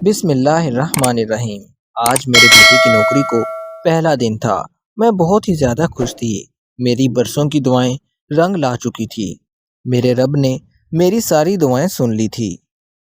بسم اللہ الرحمن الرحیم۔ آج میرے بیٹے کی نوکری کو پہلا دن تھا۔ میں بہت ہی زیادہ خوش تھی۔ میری برسوں کی دعائیں رنگ لا چکی تھی۔ میرے رب نے میری ساری دعائیں سن لی تھی۔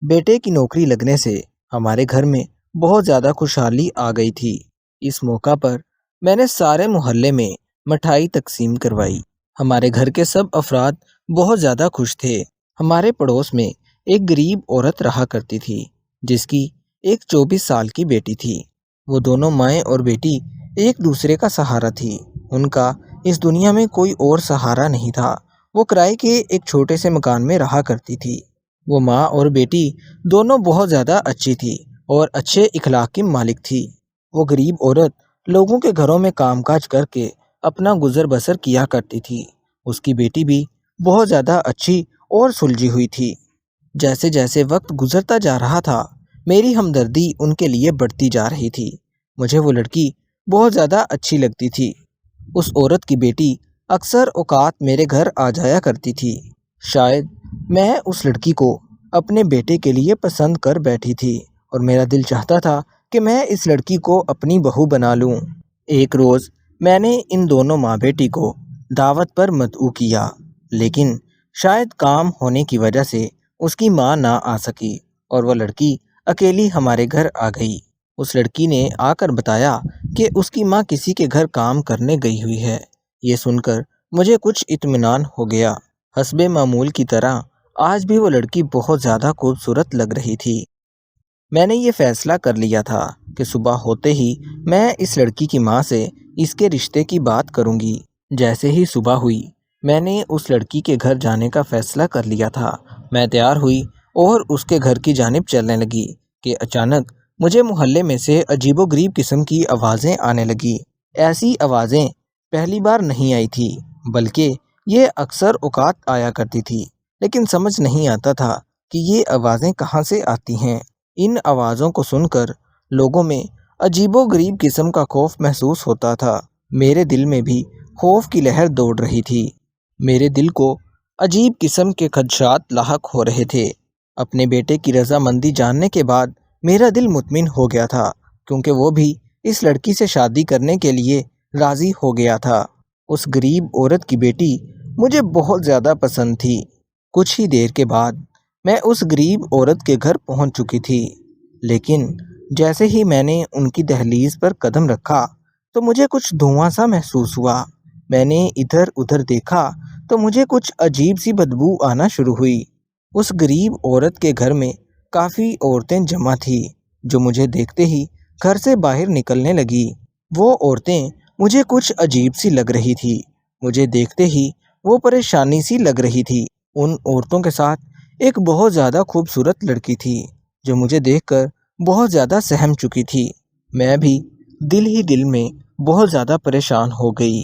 بیٹے کی نوکری لگنے سے ہمارے گھر میں بہت زیادہ خوشحالی آ گئی تھی۔ اس موقع پر میں نے سارے محلے میں مٹھائی تقسیم کروائی۔ ہمارے گھر کے سب افراد بہت زیادہ خوش تھے۔ ہمارے پڑوس میں ایک غریب عورت رہا کرتی تھی جس کی ایک 24 سال کی بیٹی تھی۔ وہ دونوں مائیں اور بیٹی ایک دوسرے کا سہارا تھی۔ ان کا اس دنیا میں کوئی اور سہارا نہیں تھا۔ وہ کرائے کے ایک چھوٹے سے مکان میں رہا کرتی تھی۔ وہ ماں اور بیٹی دونوں بہت زیادہ اچھی تھی اور اچھے اخلاق کی مالک تھی۔ وہ غریب عورت لوگوں کے گھروں میں کام کاج کر کے اپنا گزر بسر کیا کرتی تھی۔ اس کی بیٹی بھی بہت زیادہ اچھی اور سلجھی ہوئی تھی۔ جیسے جیسے وقت گزرتا جا رہا تھا میری ہمدردی ان کے لیے بڑھتی جا رہی تھی۔ مجھے وہ لڑکی بہت زیادہ اچھی لگتی تھی۔ اس عورت کی بیٹی اکثر اوقات میرے گھر آ جایا کرتی تھی۔ شاید میں اس لڑکی کو اپنے بیٹے کے لیے پسند کر بیٹھی تھی اور میرا دل چاہتا تھا کہ میں اس لڑکی کو اپنی بہو بنا لوں۔ ایک روز میں نے ان دونوں ماں بیٹی کو دعوت پر مدعو کیا، لیکن شاید کام ہونے کی وجہ سے اس کی ماں نہ آ سکی اور وہ لڑکی اکیلی ہمارے گھر آ گئی۔ اس لڑکی نے آ کر بتایا کہ اس کی ماں کسی کے گھر کام کرنے گئی ہوئی ہے۔ یہ سن کر مجھے کچھ اطمینان ہو گیا۔ حسب معمول کی طرح آج بھی وہ لڑکی بہت زیادہ خوبصورت لگ رہی تھی۔ میں نے یہ فیصلہ کر لیا تھا کہ صبح ہوتے ہی میں اس لڑکی کی ماں سے اس کے رشتے کی بات کروں گی۔ جیسے ہی صبح ہوئی میں نے اس لڑکی کے گھر جانے کا فیصلہ کر لیا تھا۔ میں تیار ہوئی اور اس کے گھر کی جانب چلنے لگی کہ اچانک مجھے محلے میں سے عجیب و غریب قسم کی آوازیں آنے لگی۔ ایسی آوازیں پہلی بار نہیں آئی تھی، بلکہ یہ اکثر اوقات آیا کرتی تھی، لیکن سمجھ نہیں آتا تھا کہ یہ آوازیں کہاں سے آتی ہیں۔ ان آوازوں کو سن کر لوگوں میں عجیب و غریب قسم کا خوف محسوس ہوتا تھا۔ میرے دل میں بھی خوف کی لہر دوڑ رہی تھی۔ میرے دل کو عجیب قسم کے خدشات لاحق ہو رہے تھے۔ اپنے بیٹے کی رضامندی جاننے کے بعد میرا دل مطمئن ہو گیا تھا، کیونکہ وہ بھی اس لڑکی سے شادی کرنے کے لیے راضی ہو گیا تھا۔ اس غریب عورت کی بیٹی مجھے بہت زیادہ پسند تھی۔ کچھ ہی دیر کے بعد میں اس غریب عورت کے گھر پہنچ چکی تھی، لیکن جیسے ہی میں نے ان کی دہلیز پر قدم رکھا تو مجھے کچھ دھواں سا محسوس ہوا۔ میں نے ادھر ادھر دیکھا تو مجھے کچھ عجیب سی بدبو آنا شروع ہوئی۔ اس غریب عورت کے گھر میں کافی عورتیں جمع تھیں جو مجھے دیکھتے ہی گھر سے باہر نکلنے لگی۔ وہ عورتیں مجھے کچھ عجیب سی لگ رہی تھی۔ مجھے دیکھتے ہی وہ پریشانی سی لگ رہی تھی۔ ان عورتوں کے ساتھ ایک بہت زیادہ خوبصورت لڑکی تھی جو مجھے دیکھ کر بہت زیادہ سہم چکی تھی۔ میں بھی دل ہی دل میں بہت زیادہ پریشان ہو گئی۔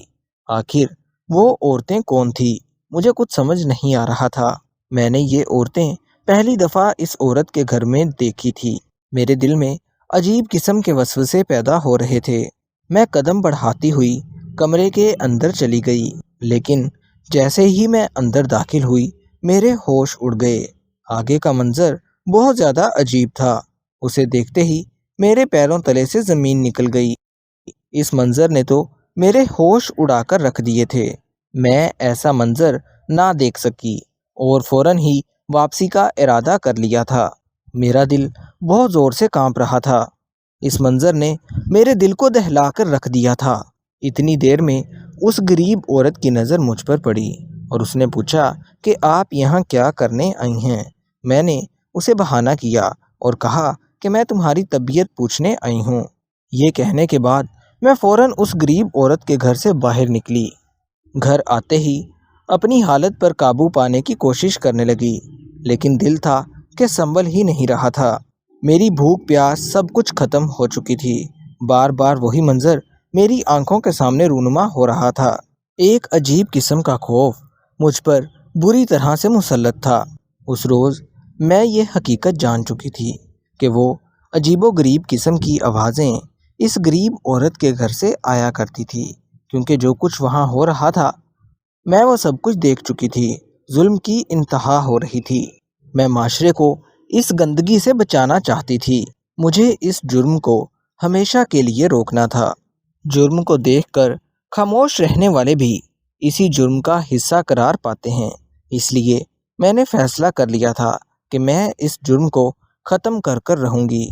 آخر وہ عورتیں کون تھیں؟ مجھے کچھ سمجھ نہیں آ رہا تھا۔ میں نے یہ عورتیں پہلی دفعہ اس عورت کے گھر میں دیکھی تھی۔ میرے دل میں عجیب قسم کے وسوسے پیدا ہو رہے تھے۔ میں قدم بڑھاتی ہوئی کمرے کے اندر چلی گئی، لیکن جیسے ہی میں اندر داخل ہوئی میرے ہوش اڑ گئے۔ آگے کا منظر بہت زیادہ عجیب تھا۔ اسے دیکھتے ہی میرے پیروں تلے سے زمین نکل گئی۔ اس منظر نے تو میرے ہوش اڑا کر رکھ دیے تھے۔ میں ایسا منظر نہ دیکھ سکی اور فوراً ہی واپسی کا ارادہ کر لیا تھا۔ میرا دل بہت زور سے کانپ رہا تھا۔ اس منظر نے میرے دل کو دہلا کر رکھ دیا تھا۔ اتنی دیر میں اس غریب عورت کی نظر مجھ پر پڑی اور اس نے پوچھا کہ آپ یہاں کیا کرنے آئی ہیں؟ میں نے اسے بہانہ کیا اور کہا کہ میں تمہاری طبیعت پوچھنے آئی ہوں۔ یہ کہنے کے بعد میں فوراً اس غریب عورت کے گھر سے باہر نکلی۔ گھر آتے ہی اپنی حالت پر قابو پانے کی کوشش کرنے لگی، لیکن دل تھا کہ سنبھل ہی نہیں رہا تھا۔ میری بھوک پیاس سب کچھ ختم ہو چکی تھی۔ بار بار وہی منظر میری آنکھوں کے سامنے رونما ہو رہا تھا۔ ایک عجیب قسم کا خوف مجھ پر بری طرح سے مسلط تھا۔ اس روز میں یہ حقیقت جان چکی تھی کہ وہ عجیب و غریب قسم کی آوازیں اس غریب عورت کے گھر سے آیا کرتی تھی، کیونکہ جو کچھ وہاں ہو رہا تھا میں وہ سب کچھ دیکھ چکی تھی۔ ظلم کی انتہا ہو رہی تھی۔ میں معاشرے کو اس گندگی سے بچانا چاہتی تھی۔ مجھے اس جرم کو ہمیشہ کے لیے روکنا تھا۔ جرم کو دیکھ کر خاموش رہنے والے بھی اسی جرم کا حصہ قرار پاتے ہیں۔ اس لیے میں نے فیصلہ کر لیا تھا کہ میں اس جرم کو ختم کر کر رہوں گی۔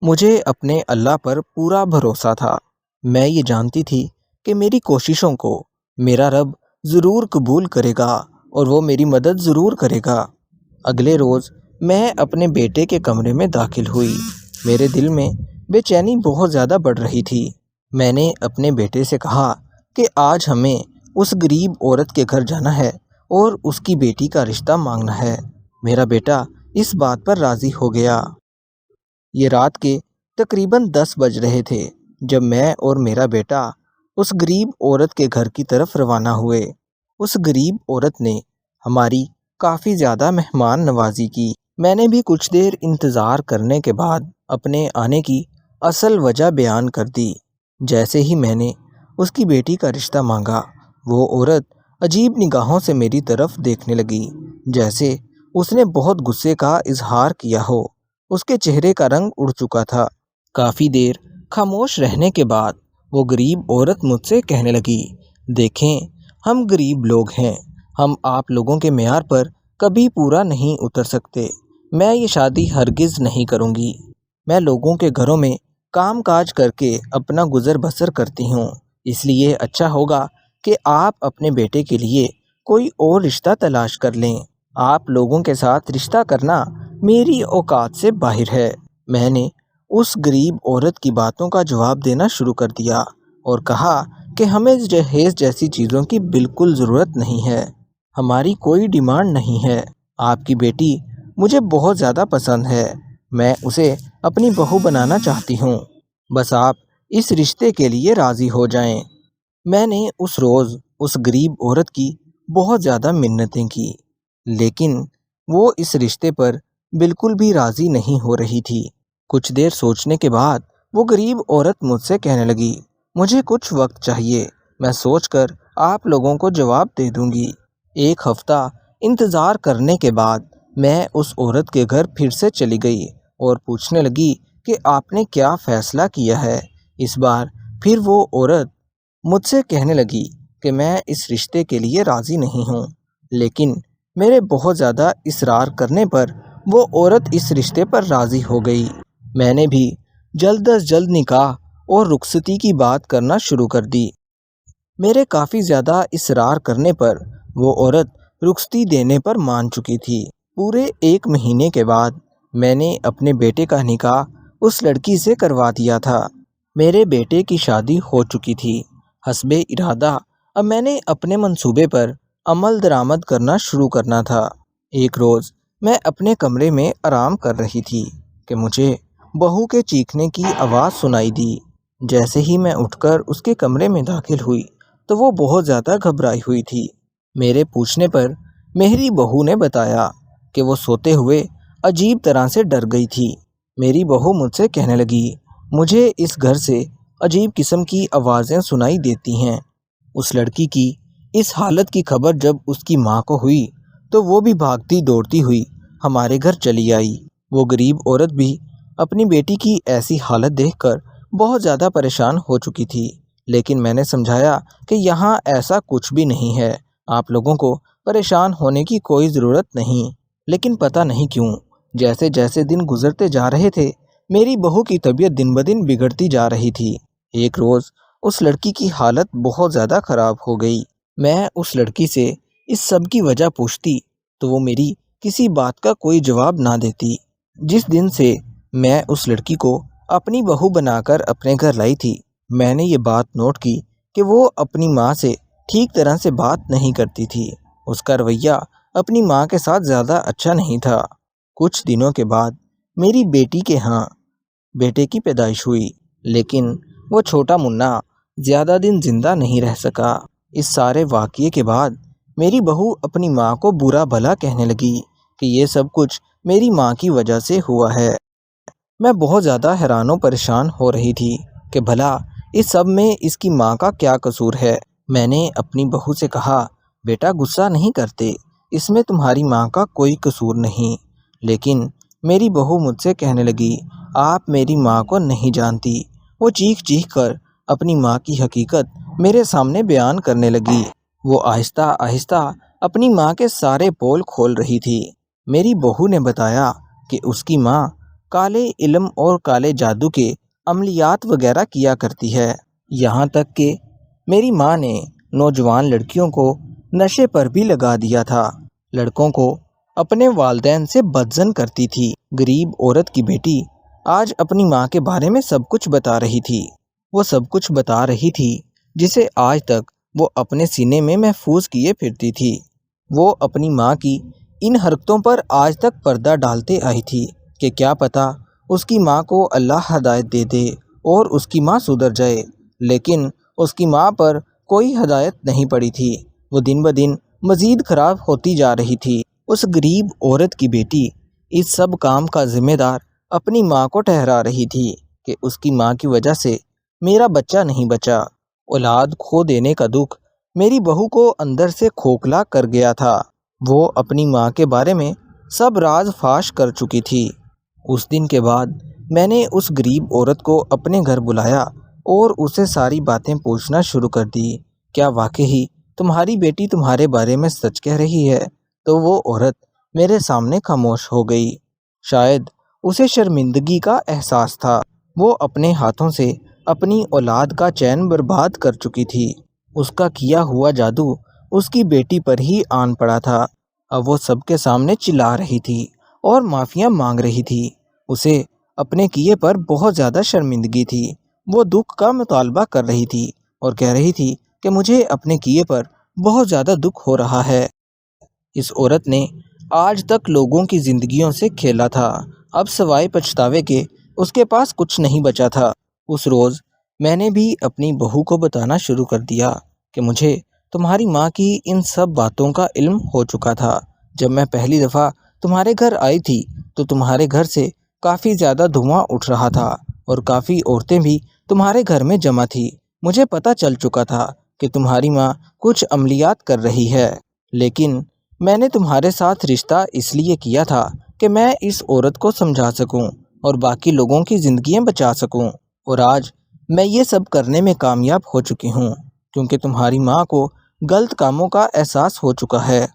مجھے اپنے اللہ پر پورا بھروسہ تھا۔ میں یہ جانتی تھی کہ میری کوششوں کو میرا رب ضرور قبول کرے گا اور وہ میری مدد ضرور کرے گا۔ اگلے روز میں اپنے بیٹے کے کمرے میں داخل ہوئی۔ میرے دل میں بے چینی بہت زیادہ بڑھ رہی تھی۔ میں نے اپنے بیٹے سے کہا کہ آج ہمیں اس غریب عورت کے گھر جانا ہے اور اس کی بیٹی کا رشتہ مانگنا ہے۔ میرا بیٹا اس بات پر راضی ہو گیا۔ یہ رات کے تقریباً 10 بج رہے تھے جب میں اور میرا بیٹا اس غریب عورت کے گھر کی طرف روانہ ہوئے۔ اس غریب عورت نے ہماری کافی زیادہ مہمان نوازی کی۔ میں نے بھی کچھ دیر انتظار کرنے کے بعد اپنے آنے کی اصل وجہ بیان کر دی۔ جیسے ہی میں نے اس کی بیٹی کا رشتہ مانگا، وہ عورت عجیب نگاہوں سے میری طرف دیکھنے لگی، جیسے اس نے بہت غصے کا اظہار کیا ہو۔ اس کے چہرے کا رنگ اڑ چکا تھا۔ کافی دیر خاموش رہنے کے بعد وہ غریب عورت مجھ سے کہنے لگی، دیکھیں، ہم غریب لوگ ہیں، ہم آپ لوگوں کے معیار پر کبھی پورا نہیں اتر سکتے۔ میں یہ شادی ہرگز نہیں کروں گی۔ میں لوگوں کے گھروں میں کام کاج کر کے اپنا گزر بسر کرتی ہوں، اس لیے اچھا ہوگا کہ آپ اپنے بیٹے کے لیے کوئی اور رشتہ تلاش کر لیں۔ آپ لوگوں کے ساتھ رشتہ کرنا میری اوقات سے باہر ہے۔ میں نے اس غریب عورت کی باتوں کا جواب دینا شروع کر دیا اور کہا کہ ہمیں جہیز جیسی چیزوں کی بالکل ضرورت نہیں ہے۔ ہماری کوئی ڈیمانڈ نہیں ہے۔ آپ کی بیٹی مجھے بہت زیادہ پسند ہے۔ میں اسے اپنی بہو بنانا چاہتی ہوں۔ بس آپ اس رشتے کے لیے راضی ہو جائیں۔ میں نے اس روز اس غریب عورت کی بہت زیادہ منتیں کی، لیکن وہ اس رشتے پر بالکل بھی راضی نہیں ہو رہی تھی۔ کچھ دیر سوچنے کے بعد وہ غریب عورت مجھ سے کہنے لگی، مجھے کچھ وقت چاہیے، میں سوچ کر آپ لوگوں کو جواب دے دوں گی۔ ایک ہفتہ انتظار کرنے کے بعد میں اس عورت کے گھر پھر سے چلی گئی اور پوچھنے لگی کہ آپ نے کیا فیصلہ کیا ہے۔ اس بار پھر وہ عورت مجھ سے کہنے لگی کہ میں اس رشتے کے لیے راضی نہیں ہوں، لیکن میرے بہت زیادہ اصرار کرنے پر وہ عورت اس رشتے پر راضی ہو گئی۔ میں نے بھی جلد از جلد نکاح اور رخصتی کی بات کرنا شروع کر دی۔ میرے کافی زیادہ اصرار کرنے پر وہ عورت رخصتی دینے پر مان چکی تھی۔ پورے 1 مہینے کے بعد میں نے اپنے بیٹے کا نکاح اس لڑکی سے کروا دیا تھا۔ میرے بیٹے کی شادی ہو چکی تھی۔ حسب ارادہ اب میں نے اپنے منصوبے پر عمل درآمد کرنا شروع کرنا تھا۔ ایک روز میں اپنے کمرے میں آرام کر رہی تھی کہ مجھے بہو کے چیخنے کی آواز سنائی دی۔ جیسے ہی میں اٹھ کر اس کے کمرے میں داخل ہوئی تو وہ بہت زیادہ گھبرائی ہوئی تھی۔ میرے پوچھنے پر میری بہو نے بتایا کہ وہ سوتے ہوئے عجیب طرح سے ڈر گئی تھی۔ میری بہو مجھ سے کہنے لگی، مجھے اس گھر سے عجیب قسم کی آوازیں سنائی دیتی ہیں۔ اس لڑکی کی اس حالت کی خبر جب اس کی ماں کو ہوئی تو وہ بھی بھاگتی دوڑتی ہوئی ہمارے گھر چلی آئی۔ وہ غریب عورت بھی اپنی بیٹی کی ایسی حالت دیکھ کر بہت زیادہ پریشان ہو چکی تھی، لیکن میں نے سمجھایا کہ یہاں ایسا کچھ بھی نہیں ہے، آپ لوگوں کو پریشان ہونے کی کوئی ضرورت نہیں۔ لیکن پتہ نہیں کیوں جیسے جیسے دن گزرتے جا رہے تھے میری بہو کی طبیعت دن بدن بگڑتی جا رہی تھی۔ ایک روز اس لڑکی کی حالت بہت زیادہ خراب ہو گئی۔ میں اس لڑکی سے اس سب کی وجہ پوچھتی تو وہ میری کسی بات کا کوئی جواب نہ دیتی۔ جس دن سے میں اس لڑکی کو اپنی بہو بنا کر اپنے گھر لائی تھی، میں نے یہ بات نوٹ کی کہ وہ اپنی ماں سے ٹھیک طرح سے بات نہیں کرتی تھی۔ اس کا رویہ اپنی ماں کے ساتھ زیادہ اچھا نہیں تھا۔ کچھ دنوں کے بعد میری بیٹی کے ہاں بیٹے کی پیدائش ہوئی، لیکن وہ چھوٹا منا زیادہ دن زندہ نہیں رہ سکا۔ اس سارے واقعے کے بعد میری بہو اپنی ماں کو برا بھلا کہنے لگی کہ یہ سب کچھ میری ماں کی وجہ سے ہوا ہے۔ میں بہت زیادہ حیران و پریشان ہو رہی تھی کہ بھلا اس سب میں اس کی ماں کا کیا قصور ہے۔ میں نے اپنی بہو سے کہا، بیٹا غصہ نہیں کرتے، اس میں تمہاری ماں کا کوئی قصور نہیں۔ لیکن میری بہو مجھ سے کہنے لگی، آپ میری ماں کو نہیں جانتی۔ وہ چیخ چیخ کر اپنی ماں کی حقیقت میرے سامنے بیان کرنے لگی۔ وہ آہستہ آہستہ اپنی ماں کے سارے پول کھول رہی تھی۔ میری بہو نے بتایا کہ اس کی ماں کالے علم اور کالے جادو کے عملیات وغیرہ کیا کرتی ہے۔ یہاں تک کہ میری ماں نے نوجوان لڑکیوں کو نشے پر بھی لگا دیا تھا۔ لڑکوں کو اپنے والدین سے بدظن کرتی تھی۔ غریب عورت کی بیٹی آج اپنی ماں کے بارے میں سب کچھ بتا رہی تھی۔ وہ سب کچھ بتا رہی تھی جسے آج تک وہ اپنے سینے میں محفوظ کیے پھرتی تھی۔ وہ اپنی ماں کی ان حرکتوں پر آج تک پردہ ڈالتے آئی تھی کہ کیا پتہ اس کی ماں کو اللہ ہدایت دے دے اور اس کی ماں سدھر جائے، لیکن اس کی ماں پر کوئی ہدایت نہیں پڑی تھی۔ وہ دن بدن مزید خراب ہوتی جا رہی تھی۔ اس غریب عورت کی بیٹی اس سب کام کا ذمہ دار اپنی ماں کو ٹھہرا رہی تھی کہ اس کی ماں کی وجہ سے میرا بچہ نہیں بچا۔ اولاد کھو دینے کا دکھ میری بہو کو اندر سے کھوکھلا کر گیا تھا۔ وہ اپنی ماں کے بارے میں سب راز فاش کر چکی تھی۔ اس دن کے بعد میں نے اس غریب عورت کو اپنے گھر بلایا اور اسے ساری باتیں پوچھنا شروع کر دی۔ کیا واقعی تمہاری بیٹی تمہارے بارے میں سچ کہہ رہی ہے؟ تو وہ عورت میرے سامنے خاموش ہو گئی۔ شاید اسے شرمندگی کا احساس تھا۔ وہ اپنے ہاتھوں سے اپنی اولاد کا چین برباد کر چکی تھی۔ اس کا کیا ہوا جادو اس کی بیٹی پر ہی آن پڑا تھا۔ اب وہ سب کے سامنے چلا رہی تھی اور معافیاں مانگ رہی تھی۔ اسے اپنے کیے پر بہت زیادہ شرمندگی تھی۔ وہ دکھ کا مطالبہ کر رہی تھی اور کہہ رہی تھی کہ مجھے اپنے کیے پر بہت زیادہ دکھ ہو رہا ہے۔ اس عورت نے آج تک لوگوں کی زندگیوں سے کھیلا تھا۔ اب سوائے پچھتاوے کے اس کے پاس کچھ نہیں بچا تھا۔ اس روز میں نے بھی اپنی بہو کو بتانا شروع کر دیا کہ مجھے تمہاری ماں کی ان سب باتوں کا علم ہو چکا تھا۔ جب میں پہلی دفعہ تمہارے گھر آئی تھی تو تمہارے گھر سے کافی زیادہ دھواں اٹھ رہا تھا اور کافی عورتیں بھی تمہارے گھر میں جمع تھی۔ مجھے پتہ چل چکا تھا کہ تمہاری ماں کچھ عملیات کر رہی ہے، لیکن میں نے تمہارے ساتھ رشتہ اس لیے کیا تھا کہ میں اس عورت کو سمجھا سکوں اور باقی لوگوں کی زندگیاں بچا سکوں، اور آج میں یہ سب کرنے میں کامیاب ہو چکی ہوں کیونکہ تمہاری ماں کو غلط کاموں کا احساس ہو چکا ہے۔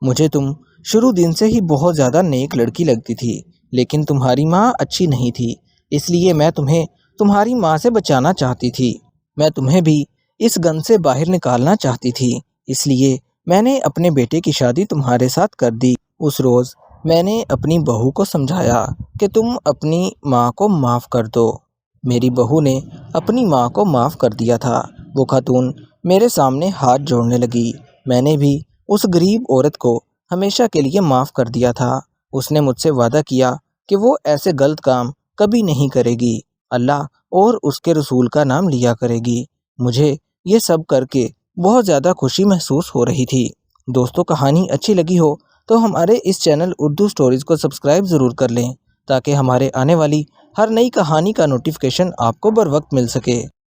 مجھے تم شروع دن سے ہی بہت زیادہ نیک لڑکی لگتی تھی، لیکن تمہاری ماں اچھی نہیں تھی، اس لیے میں تمہیں تمہاری ماں سے بچانا چاہتی تھی۔ میں تمہیں بھی اس گن سے باہر نکالنا چاہتی تھی، اس لیے میں نے اپنے بیٹے کی شادی تمہارے ساتھ کر دی۔ اس روز میں نے اپنی بہو کو سمجھایا کہ تم اپنی ماں کو معاف کر دو۔ میری بہو نے اپنی ماں کو معاف کر دیا تھا۔ وہ خاتون میرے سامنے ہاتھ جوڑنے لگی۔ میں نے بھی اس غریب عورت کو ہمیشہ کے لیے معاف کر دیا تھا۔ اس نے مجھ سے وعدہ کیا کہ وہ ایسے غلط کام کبھی نہیں کرے گی، اللہ اور اس کے رسول کا نام لیا کرے گی۔ مجھے یہ سب کر کے بہت زیادہ خوشی محسوس ہو رہی تھی۔ دوستو، کہانی اچھی لگی ہو تو ہمارے اس چینل اردو سٹوریز کو سبسکرائب ضرور کر لیں تاکہ ہمارے آنے والی ہر نئی کہانی کا نوٹیفیکیشن آپ کو بر وقت مل سکے۔